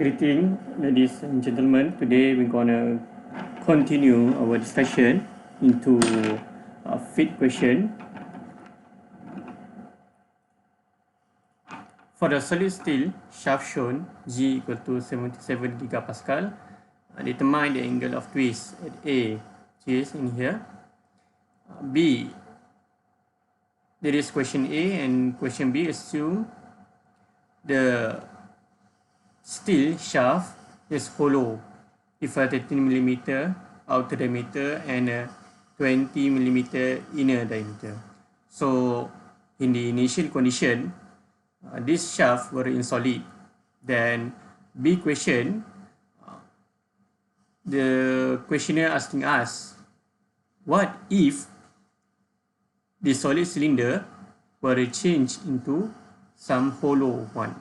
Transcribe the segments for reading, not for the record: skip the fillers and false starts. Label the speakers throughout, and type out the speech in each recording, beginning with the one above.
Speaker 1: Greeting, ladies and gentlemen. Today we're gonna continue our discussion into a fit question. For the solid steel shaft shown, G equal to 77 gigapascal, determine the angle of twist at A, which is in here. B, there is question A and question B. Assume the steel shaft is hollow with a 13mm outer diameter and a 20mm inner diameter. So in the initial condition, this shaft were in solid. Then B question, the questioner asking us, what if the solid cylinder were changed into some hollow one?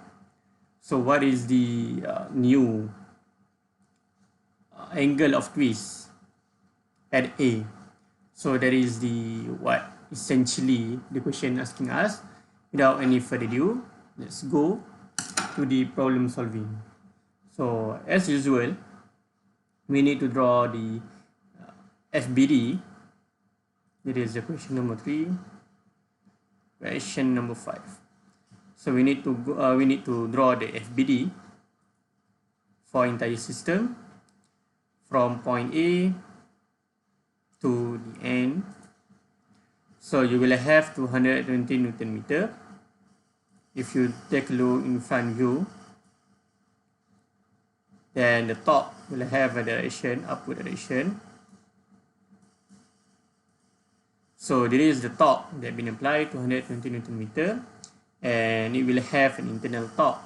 Speaker 1: So what is the new angle of twist at A? So that is the what essentially the question asking us. Without any further ado, let's go to the problem solving. So as usual, we need to draw the FBD. That is the question number 3, question number 5. So we need to draw the FBD for entire system from point A to the end. So you will have 220 Newton meter. If you take a look in front view, then the top will have a direction, upward direction. So this is the top that been applied, 220 Newton meter, and it will have an internal top,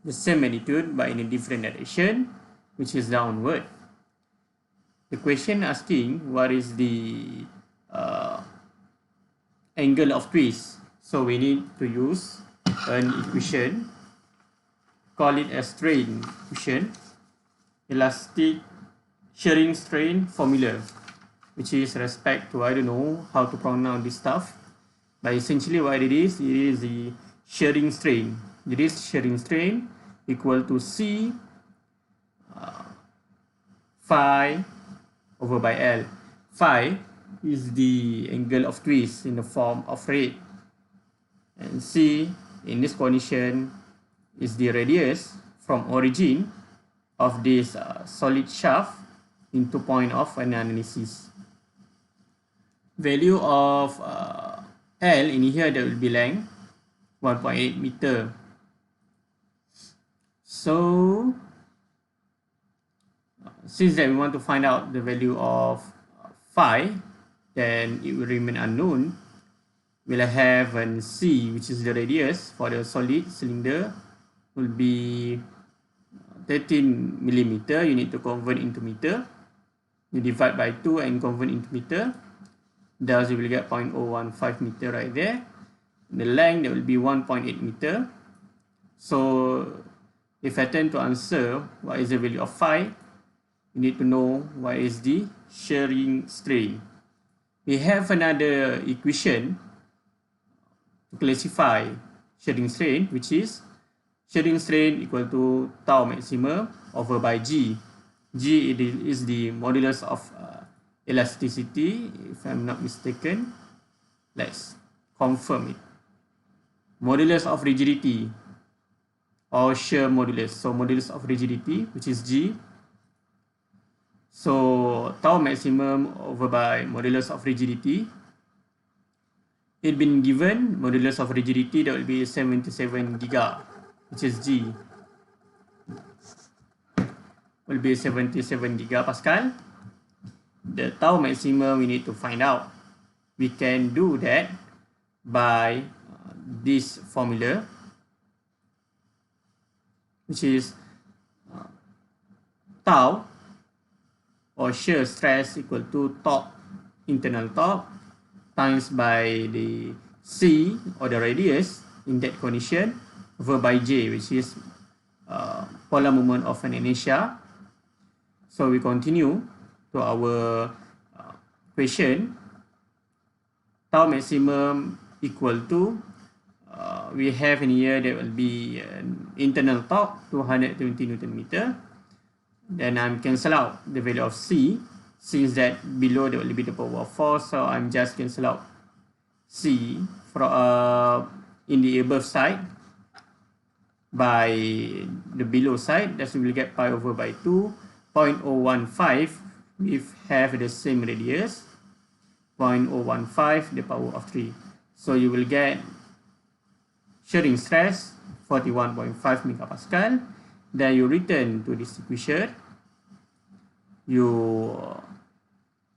Speaker 1: the same magnitude but in a different direction, which is downward. The question asking what is the angle of twist. So we need to use an equation, call it a strain equation, elastic shearing strain formula, which is respect to, I don't know how to pronounce this stuff, but essentially what it is the shearing strain. It is shearing strain equal to C phi over by L. Phi is the angle of twist in the form of rate, and C in this condition is the radius from origin of this solid shaft into point of analysis. Value of L in here, that will be length 1.8 meter. So since that we want to find out the value of phi, then it will remain unknown. We'll have an C, which is the radius for the solid cylinder, will be 13mm. You need to convert into meter. You divide by 2 and convert into meter. Thus you will get 0.015 meter right there. The length, that will be 1.8 meter. So if I tend to answer what is the value of phi, you need to know what is the shearing strain. We have another equation to classify shearing strain, which is shearing strain equal to tau maximum over by G. G is the modulus of elasticity, if I'm not mistaken. Let's confirm it. Modulus of rigidity or shear modulus. So modulus of rigidity, which is G. So tau maximum over by modulus of rigidity. It been given modulus of rigidity, that will be 77 giga, which is G, will be 77 gigapascal. The tau maximum we need to find out. We can do that by this formula, which is tau or shear stress equal to top, internal top, times by the C or the radius in that condition over by J, which is polar moment of an inertia. So we continue to our question. Tau maximum equal to we have in here there will be an internal torque 220 Newton meter. Then I'm cancel out the value of C, since that below there will be the power of force, so I'm just cancel out C from in the above side by the below side. That we will get pi over by 2. 0.015 we have the same radius, 0.015 the power of 3. So you will get shearing stress 41.5 megapascal. Then you return to this equation. You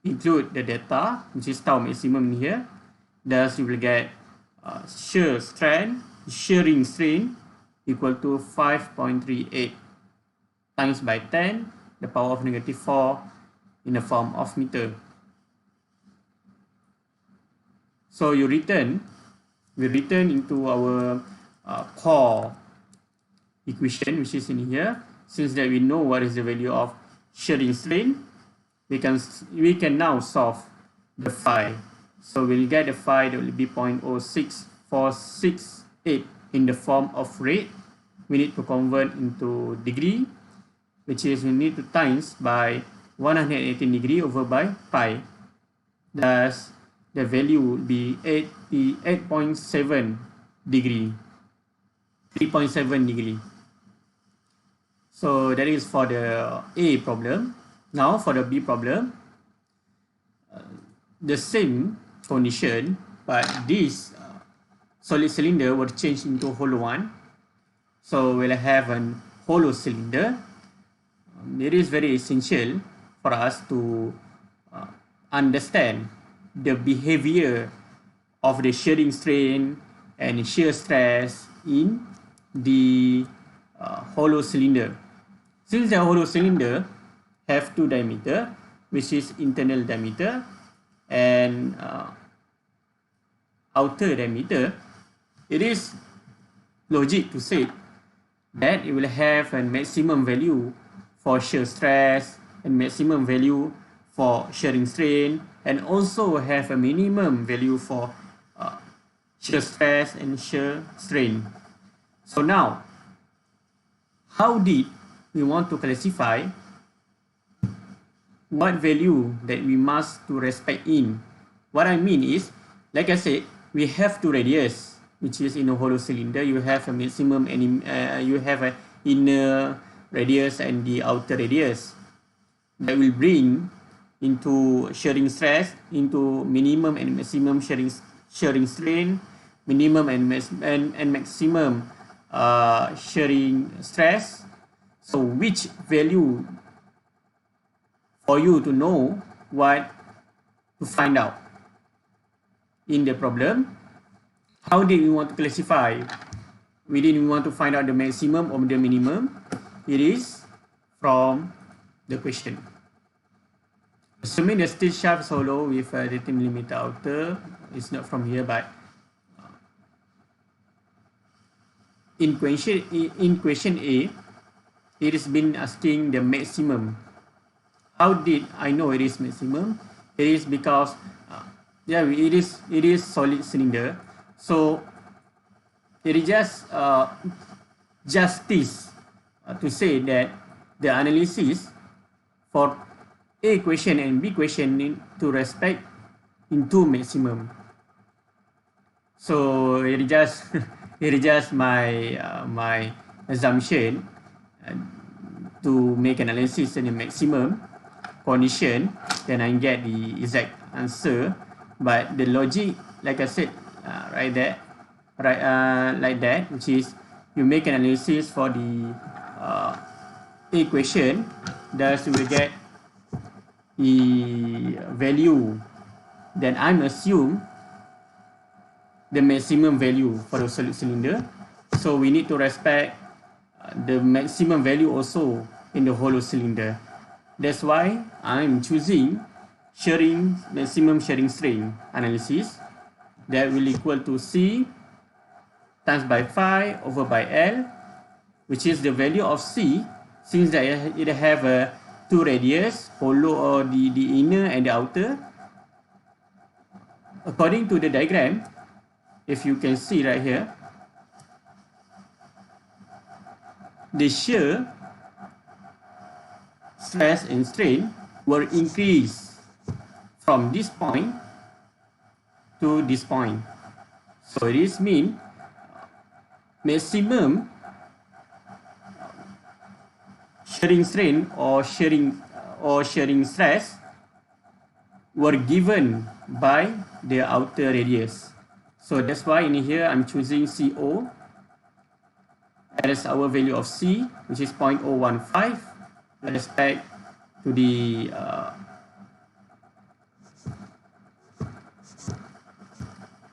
Speaker 1: include the data, which is tau maximum in here. Thus you will get shearing strain equal to 5.38 times by 10 the power of -4 in the form of meter. So we return into our core equation, which is in here. Since that we know what is the value of shearing strain, we can now solve the phi. So we'll get the phi that will be 0.06468 in the form of rate. We need to convert into degree, which is we need to times by 118 degree over by pi. Thus the value will be 88.7 degree, 3.7 degree. So that is for the A problem. Now for the B problem, the same condition, but this solid cylinder will change into hollow one. So we'll have a hollow cylinder. It is very essential for us to understand the behavior of the shearing strain and shear stress in the hollow cylinder. Since the hollow cylinder have two diameter, which is internal diameter and outer diameter, it is logic to say that it will have a maximum value for shear stress and maximum value for shearing strain, and also have a minimum value for shear stress and shear strain. So now, how did we want to classify what value that we must to respect in? What I mean is, like I said, we have two radius, which is in a hollow cylinder. You have a maximum and you have an inner radius and the outer radius that will bring into shearing stress into minimum and maximum shearing strain, minimum and maximum shearing stress. So which value for you to know what to find out in the problem? How did we want to classify? We didn't want to find out the maximum or the minimum. It is from the question. Assuming the steel shaft is hollow with a 30 mm outer, it's not from here, but in question A, it has been asking the maximum. How did I know it is maximum? It is because it is solid cylinder. So it is just justice to say that the analysis for A question and B question need to respect into maximum. So it is just my assumption to make an analysis in the maximum condition, then I get the exact answer. But the logic, like I said, like that, which is you make an analysis for the A question, thus you will get the value. Then I'm assume the maximum value for the solid cylinder. So we need to respect the maximum value also in the hollow cylinder. That's why I'm choosing maximum shearing strain analysis. That will equal to C times by phi over by L, which is the value of C, since that it have a two radius, hollow or the inner and the outer. According to the diagram, if you can see right here, the shear stress and strain will increase from this point to this point. So this means maximum shearing strain or shearing stress were given by the outer radius. So that's why in here I'm choosing CO as our value of C, which is 0.015 with respect to the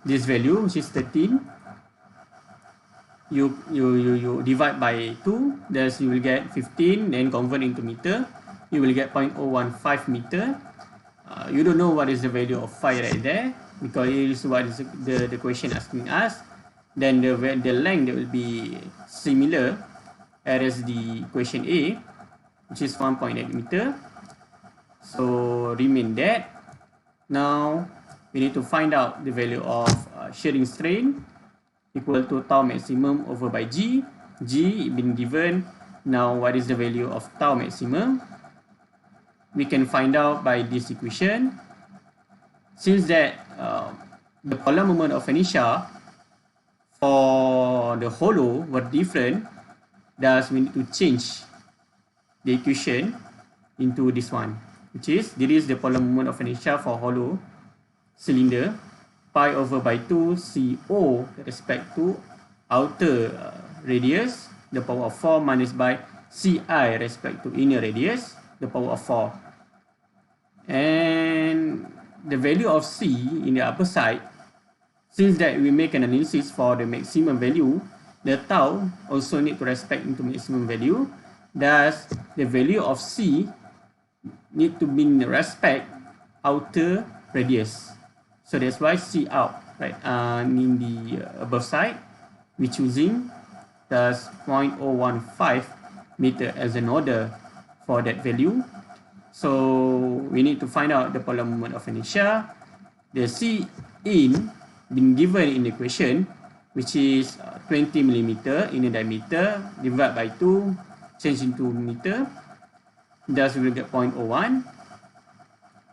Speaker 1: this value, which is 13. You divide by 2, thus you will get 15, then convert into meter, you will get 0.015 meter. You don't know what is the value of phi right there, because it is what is the question asking us. Then the length will be similar as the question A, which is 1.8 meter. So remain that. Now we need to find out the value of shearing strain equal to tau maximum over by G. G been given. Now what is the value of tau maximum? We can find out by this equation. Since that the polar moment of inertia for the hollow were different, thus we need to change the equation into this one, which is the polar moment of inertia for hollow cylinder, pi over by 2 CO with respect to outer radius, the power of 4, minus by CI respect to inner radius, the power of 4. And the value of C in the upper side, since that we make an analysis for the maximum value, the tau also need to respect into maximum value. Thus, the value of C need to be in respect outer radius. So that's why C out, right? In the above side, we choosing thus 0.015 meter as an order for that value. So we need to find out the polar moment of inertia. The C in been given in the equation, which is 20 millimeter in the diameter, divided by 2, change into meter. Thus we will get 0.01.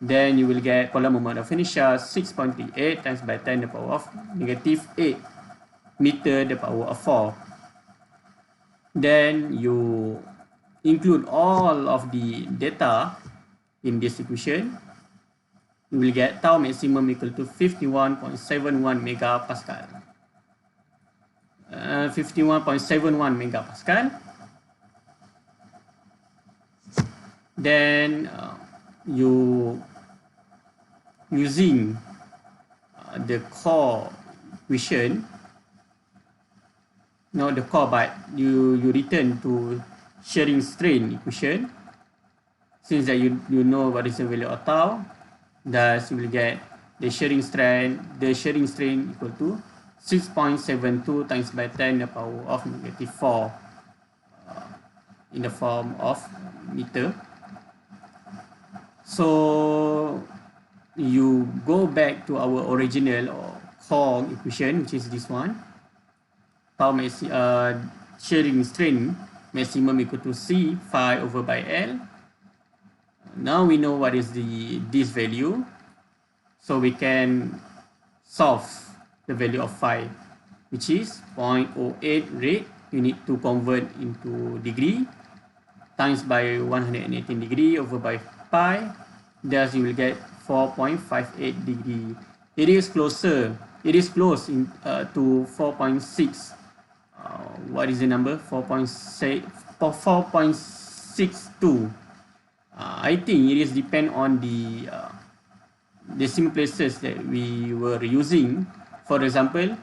Speaker 1: Then you will get polar moment of inertia 6.38 times by 10 to the power of negative 8 meter to the power of 4. Then you include all of the data in this equation. You will get tau maximum equal to 51.71 megapascal. 51.71 megapascal. Then you using the core equation, not the core, but you return to shearing strain equation. Since that you know what is the value of tau, thus you will get the shearing strain equal to 6.72 times by 10 to the power of negative 4 in the form of meter. So you go back to our original or core equation, which is this one. Tau shearing strain maximum equal to C phi over by L. Now we know what is this value, so we can solve the value of phi, which is 0.08 rate. You need to convert into degree, times by 118 degree over by pi. Thus you will get 4.58 degree. It is closer. It is close to 4.6. What is the number? 4.62. I think it is depend on the decimal places that we were using. For example,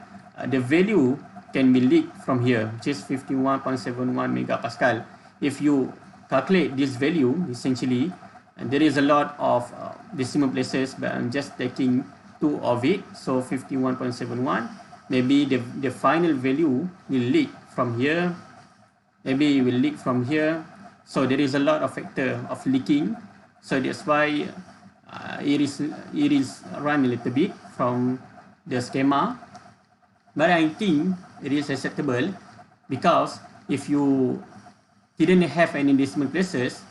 Speaker 1: the value can be leaked from here, which is 51.71 megapascal. If you calculate this value, essentially, and there is a lot of decimal places, but I'm just taking 2 of it. So 51.71. Maybe the final value will leak from here. Maybe it will leak from here. So there is a lot of factor of leaking. So that's why it is run a little bit from the schema. But I think it is acceptable, because if you didn't have any decimal places,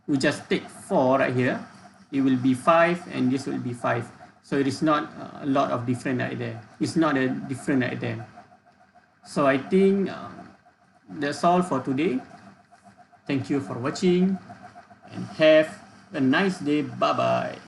Speaker 1: we just take 4 right here. It will be 5 and this will be 5. So it is not a lot of different right there. It's not a different right there. So I think that's all for today. Thank you for watching and have a nice day. Bye bye.